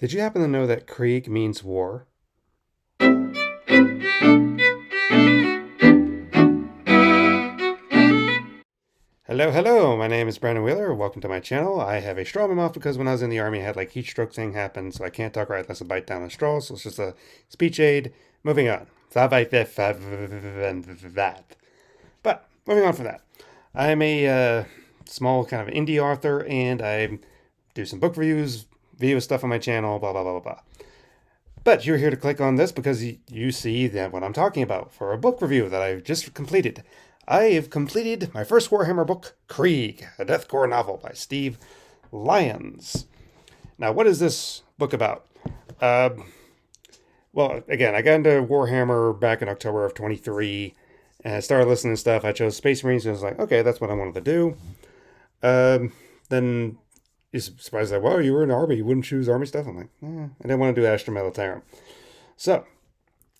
Did you happen to know that Krieg means war? Hello, hello. My name is Brandon Wheeler. Welcome to my channel. I have a straw in my mouth because when I was in the army, I had like heat stroke thing happen, so I can't talk right unless I bite down a straw. So it's just a speech aid. Moving on. That. But moving on from that, I'm a small kind of indie author, and I do some book reviews, video stuff on my channel. Blah blah blah blah blah. But you're here to click on this because you see that what I'm talking about for a book review that I've just completed. I have completed my first Warhammer book, Krieg, a Death Korps novel by Steve Lyons. Now, what is this book about? Uh, well, again, I got into Warhammer back in October of 23, and I started listening to stuff. I chose Space Marines, and I was like, okay, that's what I wanted to do. Then he's surprised that, well, you were in the Army, you wouldn't choose Army stuff? I'm like, I didn't want to do Astra Militarum. So,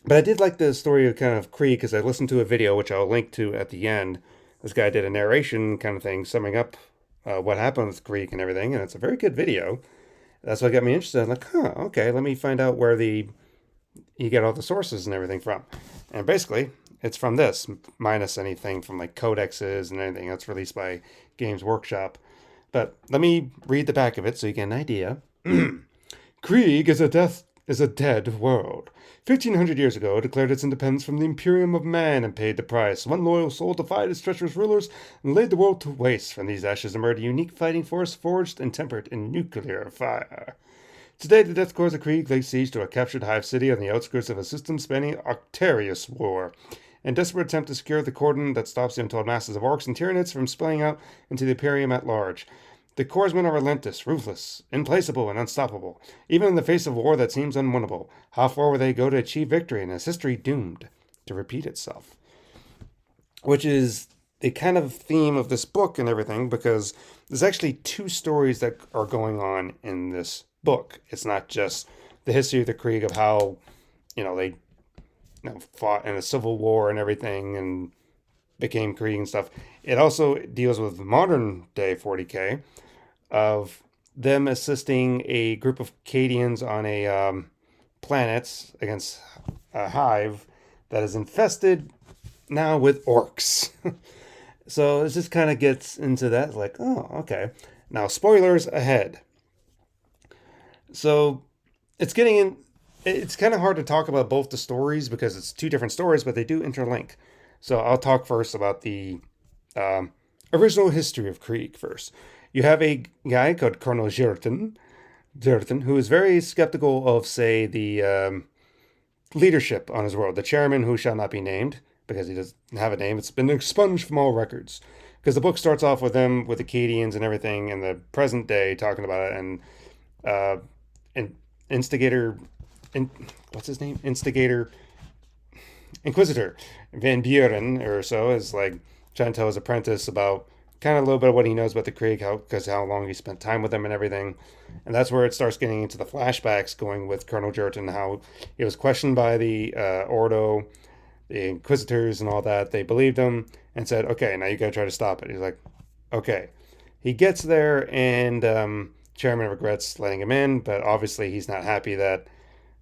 but I did like the story of kind of Krieg because I listened to a video, which I'll link to at the end. This guy did a narration kind of thing, summing up what happened with Krieg and everything, and it's a very good video. That's what got me interested. I'm like, okay, let me find out where you get all the sources and everything from. And basically, it's from this, minus anything from like codexes and anything that's released by Games Workshop. But let me read the back of it so you get an idea. Krieg is a dead world. 1,500 years ago, it declared its independence from the Imperium of Man and paid the price. One loyal soul defied its treacherous rulers and laid the world to waste. From these ashes emerged a unique fighting force forged and tempered in nuclear fire. Today, the Death Korps of Krieg lay siege to a captured hive city on the outskirts of a system-spanning Octarius war. In desperate attempt to secure the cordon that stops the untold masses of orcs and Tyranids from spilling out into the Imperium at large. The Corpsmen are relentless, ruthless, implacable, and unstoppable, even in the face of war that seems unwinnable. How far will they go to achieve victory, and is history doomed to repeat itself? Which is the kind of theme of this book and everything, because there's actually two stories that are going on in this book. It's not just the history of the Krieg of how, they fought in a civil war and everything and became Krieg and stuff. It also deals with modern day 40k of them assisting a group of Cadians on a planet against a hive that is infested now with orcs. So it just kind of gets into that, like, oh, okay. Now, spoilers ahead. So it's getting in. It's kind of hard to talk about both the stories because it's two different stories, but they do interlink. So I'll talk first about the original history of Krieg first. You have a guy called Colonel Jerton, who is very skeptical of, say, the leadership on his world. The chairman, who shall not be named, because he doesn't have a name, it's been expunged from all records. Because the book starts off with them, with the Acadians and everything, in the present day, talking about it, and Instigator, what's his name? Inquisitor Van Buren or so is like trying to tell his apprentice about kind of a little bit of what he knows about the Krieg, because how long he spent time with them and everything. And that's where it starts getting into the flashbacks going with Colonel Jerton, how he was questioned by the Ordo, the Inquisitors and all that. They believed him and said, okay, now you got to try to stop it. He's like, okay. He gets there and Chairman regrets letting him in, but obviously he's not happy that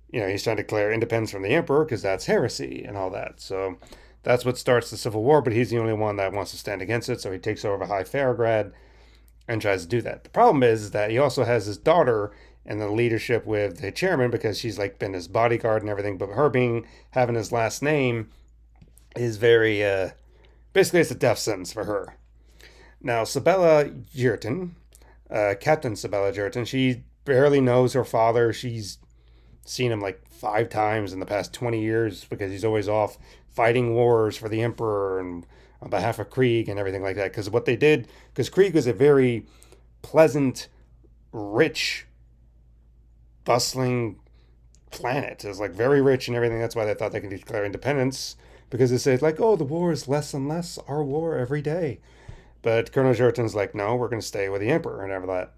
he's trying to declare independence from the emperor because that's heresy and all that. So that's what starts the civil war, but he's the only one that wants to stand against it. So he takes over High Farograd and tries to do that. The problem is that he also has his daughter in the leadership with the chairman because she's like been his bodyguard and everything. But her having his last name is very basically it's a death sentence for her. Now Sabella Jerton, Captain Sabella Jerton, she barely knows her father. She's seen him like 5 times in the past 20 years because he's always off fighting wars for the emperor and on behalf of Krieg and everything like that. Because what they did, because Krieg was a very pleasant, rich, bustling planet. It was like very rich and everything. That's why they thought they could declare independence, because they said like, oh, the war is less and less our war every day. But Colonel Jerton's like, no, we're going to stay with the emperor and everything like that.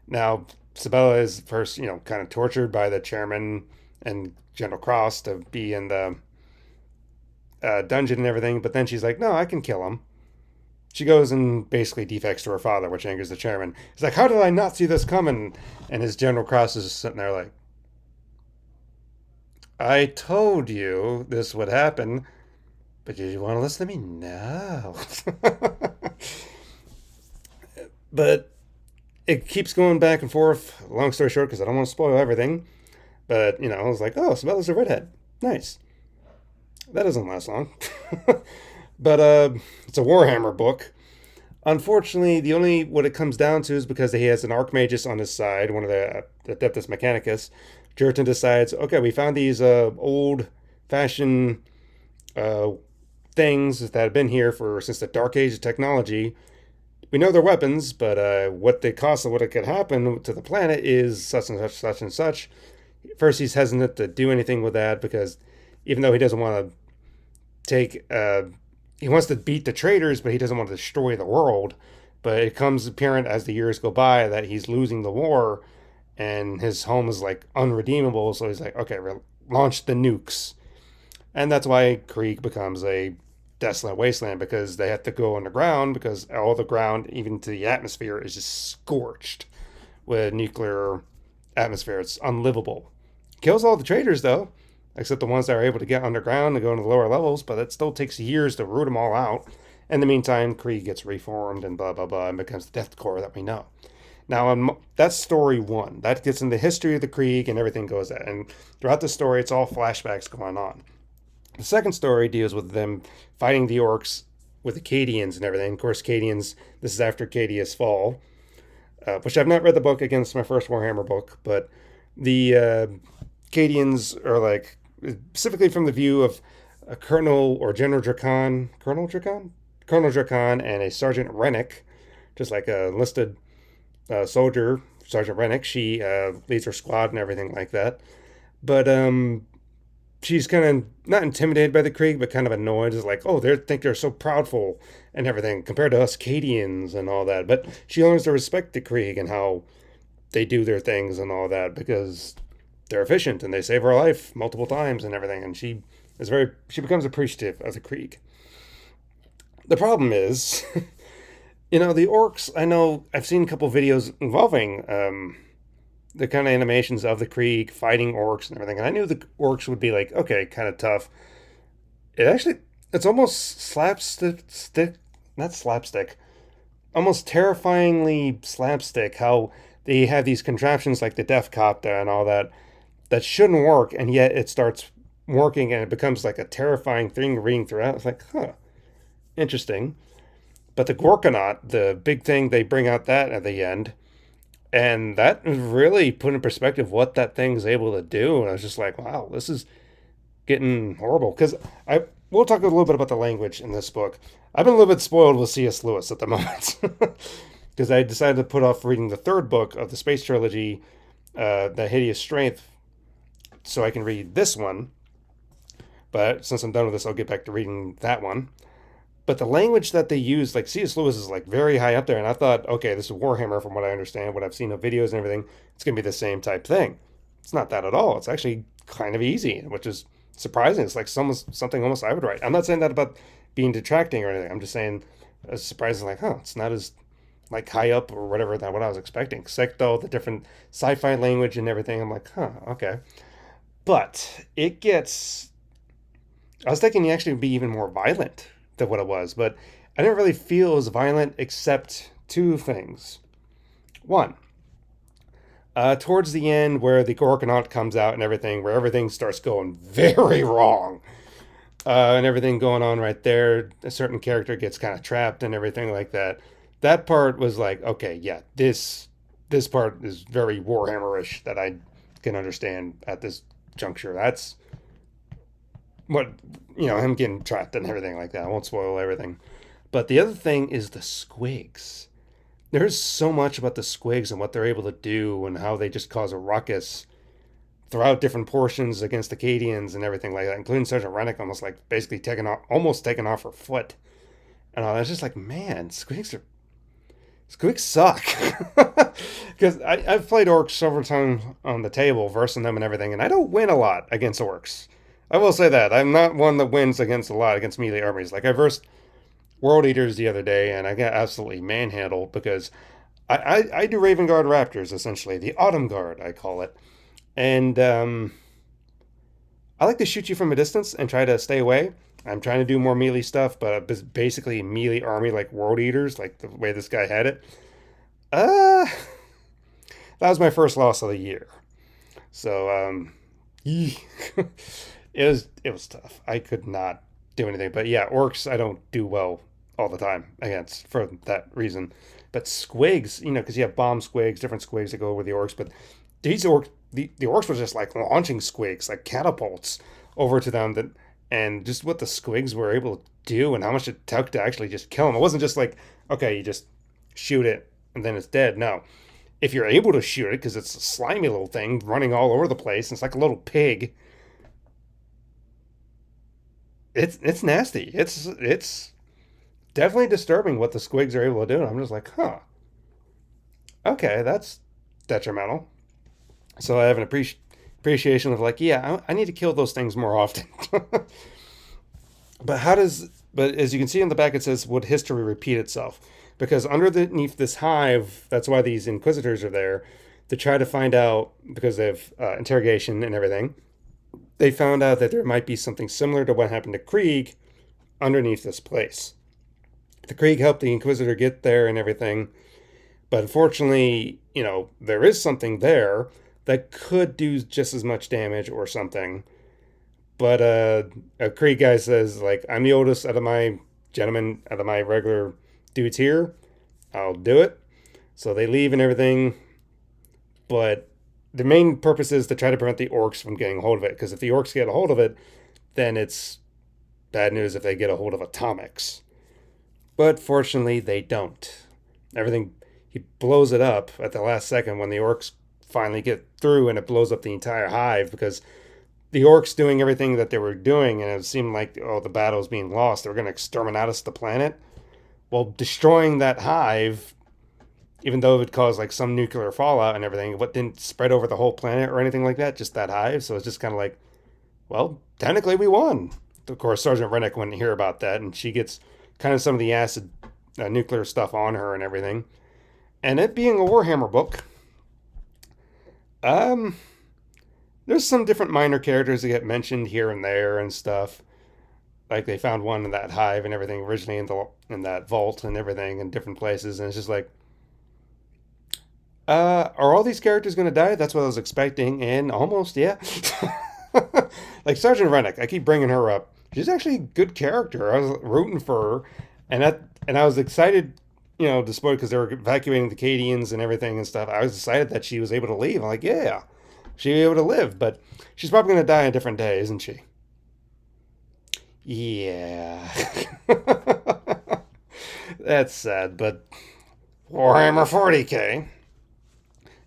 Now, Sabella is first, kind of tortured by the chairman and General Cross to be in the dungeon and everything. But then she's like, no, I can kill him. she goes and basically defects to her father, which angers the chairman. He's like, how did I not see this coming? And his General Cross is sitting there like, I told you this would happen, but did you want to listen to me? No. But it keeps going back and forth. Long story short, because I don't want to spoil everything. But, I was like, oh, Sabella's a redhead. Nice. That doesn't last long. But it's a Warhammer book. Unfortunately, the only what it comes down to is because he has an Archmagus on his side, one of the Adeptus Mechanicus. Jurton decides, okay, we found these old-fashioned things that have been here since the Dark Age of technology. We know they're weapons, but what they cost and what it could happen to the planet is such and such, such and such. First, he's hesitant to do anything with that because even though he doesn't want to he wants to beat the traitors, but he doesn't want to destroy the world. But it comes apparent as the years go by that he's losing the war and his home is like unredeemable. So he's like, okay, launch the nukes. And that's why Krieg becomes a desolate wasteland, because they have to go underground because all the ground, even to the atmosphere, is just scorched with nuclear atmosphere. It's unlivable. Kills all the traitors though, except the ones that are able to get underground and go into the lower levels, but it still takes years to root them all out. In the meantime, Krieg gets reformed and blah blah blah and becomes the Death Korps that we know. Now, that's story one. That gets into the history of the Krieg and everything goes that. And throughout the story, it's all flashbacks going on. The second story deals with them fighting the orcs with Acadians and everything. Of course, Acadians, this is after Acadia's fall, which I've not read the book. Again, it's my first Warhammer book, but the Acadians are like, specifically from the view of a Colonel or General Drakon, Colonel Drakon and a Sergeant Rennick, just like a enlisted soldier, Sergeant Rennick. She leads her squad and everything like that. But she's kind of not intimidated by the Krieg, but kind of annoyed. Is like, oh, they think they're so proudful and everything compared to us Acadians and all that. But she learns to respect the Krieg and how they do their things and all that because they're efficient and they save her life multiple times and everything. And she becomes appreciative of the Krieg. The problem is, the orcs, I know I've seen a couple videos involving the kind of animations of the Krieg fighting orcs and everything. And I knew the orcs would be like, okay, kind of tough. It's almost not slapstick, almost terrifyingly slapstick how they have these contraptions like the Death Copter and all that shouldn't work, and yet it starts working and it becomes like a terrifying thing reading throughout. It's like, interesting. But the Gorkonaut, the big thing, they bring out that at the end, and that really put in perspective what that thing's able to do. And I was just like, wow, this is getting horrible. Because we'll talk a little bit about the language in this book. I've been a little bit spoiled with C.S. Lewis at the moment. Because I decided to put off reading the third book of the Space Trilogy, The Hideous Strength, so I can read this one. But since I'm done with this, I'll get back to reading that one. But the language that they use, like C.S. Lewis is like very high up there. And I thought, okay, this is Warhammer from what I understand, what I've seen of videos and everything. It's going to be the same type thing. It's not that at all. It's actually kind of easy, which is surprising. It's like something almost I would write. I'm not saying that about being detracting or anything. I'm just saying it's surprising, like, it's not as like high up or whatever than what I was expecting. Except though the different sci-fi language and everything, I'm like, okay. But it gets... I was thinking it actually would be even more violent than what it was, but I didn't really feel as violent except two things. One, towards the end where the Gorkonaut comes out and everything, where everything starts going very wrong, and everything going on right there, a certain character gets kind of trapped and everything like that. That part was like, okay, yeah, this part is very Warhammer-ish that I can understand at this juncture. That's what, him getting trapped and everything like that. I won't spoil everything. But the other thing is the squigs. There's so much about the squigs and what they're able to do and how they just cause a ruckus throughout different portions against Acadians and everything like that, including Sergeant Rennick almost like basically taking off her foot. And I was just like, man, squigs suck. Because I've played orcs several times on the table, versing them and everything, and I don't win a lot against orcs. I will say that. I'm not one that wins against a lot against melee armies. Like, I versed World Eaters the other day, and I got absolutely manhandled because I do Raven Guard Raptors, essentially. The Autumn Guard, I call it. And I like to shoot you from a distance and try to stay away. I'm trying to do more melee stuff, but basically melee army like World Eaters, like the way this guy had it. Uh, that was my first loss of the year. So, it was tough. I could not do anything. But yeah, orcs I don't do well all the time against for that reason. But squigs, because you have bomb squigs, different squigs that go over the orcs. But these orcs, the orcs were just like launching squigs, like catapults, over to them. And just what the squigs were able to do and how much it took to actually just kill them. It wasn't just like, okay, you just shoot it and then it's dead. No. If you're able to shoot it, because it's a slimy little thing running all over the place, and it's like a little pig. It's nasty. It's definitely disturbing what the squigs are able to do. And I'm just like, huh, okay, that's detrimental. So I have an appreciation of like, yeah, I need to kill those things more often. But as you can see in the back, it says, would history repeat itself? Because underneath this hive, that's why these inquisitors are there, to try to find out, because they have interrogation and everything, they found out that there might be something similar to what happened to Krieg underneath this place. The Krieg helped the Inquisitor get there and everything, but unfortunately, there is something there that could do just as much damage or something. But a Krieg guy says, like, I'm the oldest out of my gentlemen, out of my regular dudes here. I'll do it. So they leave and everything. But the main purpose is to try to prevent the orcs from getting a hold of it. Because if the orcs get a hold of it, then it's bad news if they get a hold of atomics. But fortunately, they don't. He blows it up at the last second when the orcs finally get through, and it blows up the entire hive because the orcs doing everything that they were doing, and it seemed like, the battle's being lost. They were going to exterminate us the planet. Well, destroying that hive, even though it would cause like some nuclear fallout and everything, what didn't spread over the whole planet or anything like that, just that hive. So it's just kind of like, well, technically we won. Of course, Sergeant Rennick wouldn't hear about that, and she gets kind of some of the acid nuclear stuff on her and everything. And it being a Warhammer book, there's some different minor characters that get mentioned here and there and stuff. Like they found one in that hive and everything originally in that vault and everything in different places, and it's just like, are all these characters going to die? That's what I was expecting, and almost, yeah. Like Sergeant Rennick, I keep bringing her up. She's actually a good character. I was rooting for her, and I was excited, despite because they were evacuating the Cadians and everything and stuff. I was excited that she was able to leave. I'm like, yeah, she'll be able to live, but she's probably going to die a different day, isn't she? Yeah. That's sad, but Warhammer 40K.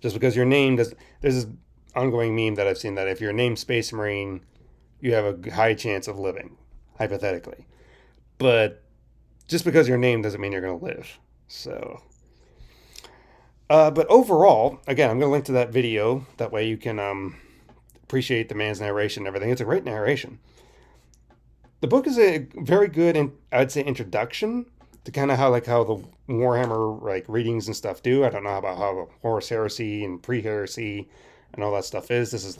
Just because you're named as... There's this ongoing meme that I've seen that if you're named Space Marine, you have a high chance of living, hypothetically. But just because you're named doesn't mean you're going to live. So... but overall, again, I'm going to link to that video. That way you can appreciate the man's narration and everything. It's a great narration. The book is a very good, I'd say, introduction to kind of how the Warhammer readings and stuff do. I don't know about how the Horus Heresy and pre-Heresy and all that stuff is. This is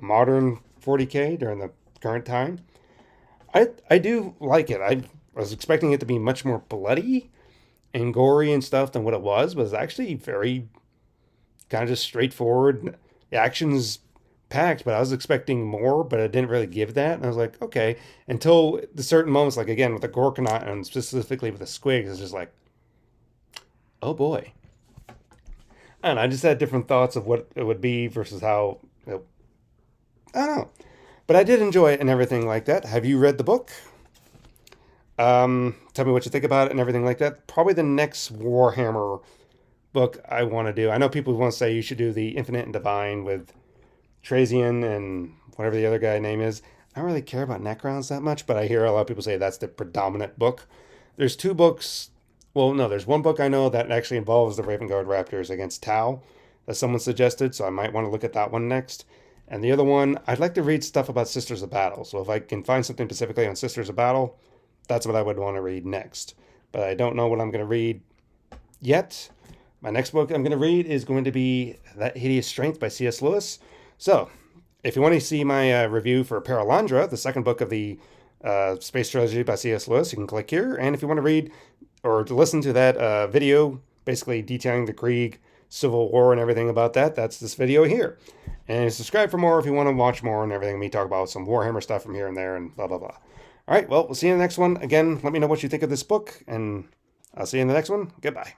modern 40K during the current time. I do like it. I was expecting it to be much more bloody and gory and stuff than what it was, but it's actually very kind of just straightforward. The action's packed, but I was expecting more, but it didn't really give that. And I was like, okay, until the certain moments, like again with the Gorkanaut and specifically with the Squigs, it's just like, oh boy. And I just had different thoughts of what it would be versus how, I don't know. But I did enjoy it and everything like that. Have you read the book? Tell me what you think about it and everything like that. Probably the next Warhammer book I want to do. I know people want to say you should do the Infinite and Divine with Trazian and whatever the other guy name is. I don't really care about Necrons that much, but I hear a lot of people say that's the predominant book. There's two books. Well, no, there's one book I know that actually involves the Raven Guard Raptors against Tau that someone suggested, so I might want to look at that one next. And the other one, I'd like to read stuff about Sisters of Battle. So if I can find something specifically on Sisters of Battle, that's what I would want to read next. but I don't know what I'm going to read yet. My next book I'm going to read is going to be That Hideous Strength by C.S. Lewis. So, if you want to see my review for Paralandra, the second book of the Space Trilogy by C.S. Lewis, you can click here. And if you want to read or to listen to that video, basically detailing the Krieg, Civil War, and everything about that, that's this video here. And subscribe for more if you want to watch more and everything. Me talk about some Warhammer stuff from here and there and blah, blah, blah. All right, well, we'll see you in the next one. Again, let me know what you think of this book, and I'll see you in the next one. Goodbye.